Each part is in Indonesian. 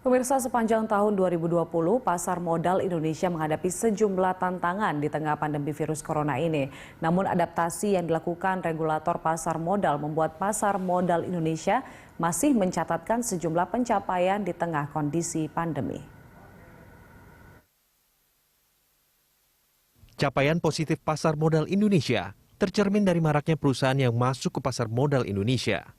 Pemirsa, sepanjang tahun 2020, pasar modal Indonesia menghadapi sejumlah tantangan di tengah pandemi virus corona ini. Namun adaptasi yang dilakukan regulator pasar modal membuat pasar modal Indonesia masih mencatatkan sejumlah pencapaian di tengah kondisi pandemi. Capaian positif pasar modal Indonesia tercermin dari maraknya perusahaan yang masuk ke pasar modal Indonesia.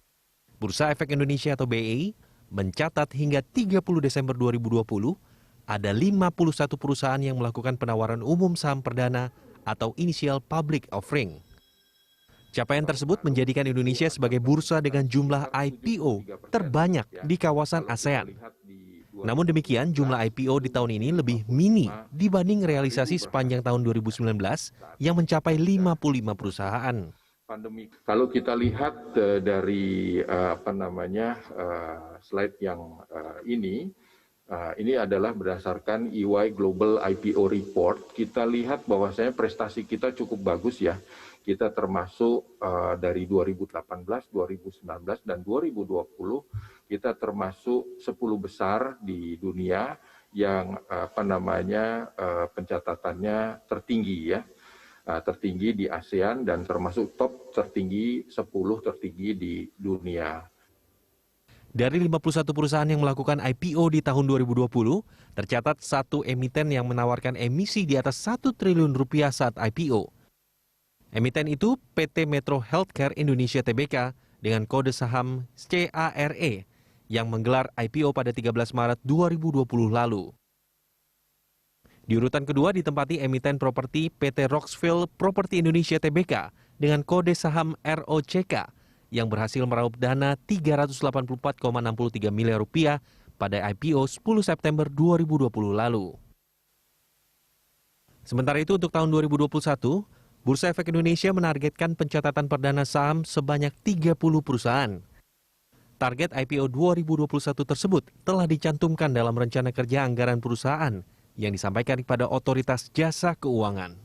Bursa Efek Indonesia atau BEI mencatat hingga 30 Desember 2020 ada 51 perusahaan yang melakukan penawaran umum saham perdana atau initial public offering. Capaian tersebut menjadikan Indonesia sebagai bursa dengan jumlah IPO terbanyak di kawasan ASEAN. Namun demikian, jumlah IPO di tahun ini lebih mini dibanding realisasi sepanjang tahun 2019 yang mencapai 55 perusahaan. Kalau kita lihat dari slide yang ini adalah berdasarkan EY Global IPO Report. Kita lihat bahwasanya prestasi kita cukup bagus ya. Kita termasuk dari 2018, 2019 dan 2020 kita termasuk 10 besar di dunia yang pencatatannya tertinggi ya. Tertinggi di ASEAN dan termasuk top tertinggi 10 tertinggi di dunia. Dari 51 perusahaan yang melakukan IPO di tahun 2020, tercatat satu emiten yang menawarkan emisi di atas 1 triliun rupiah saat IPO. Emiten itu PT Metro Healthcare Indonesia Tbk dengan kode saham CARE yang menggelar IPO pada 13 Maret 2020 lalu. Di urutan kedua ditempati emiten properti PT Rocksville Property Indonesia Tbk dengan kode saham ROCK yang berhasil meraup dana 384,63 miliar rupiah pada IPO 10 September 2020 lalu. Sementara itu untuk tahun 2021, Bursa Efek Indonesia menargetkan pencatatan perdana saham sebanyak 30 perusahaan. Target IPO 2021 tersebut telah dicantumkan dalam rencana kerja anggaran perusahaan yang disampaikan kepada Otoritas Jasa Keuangan.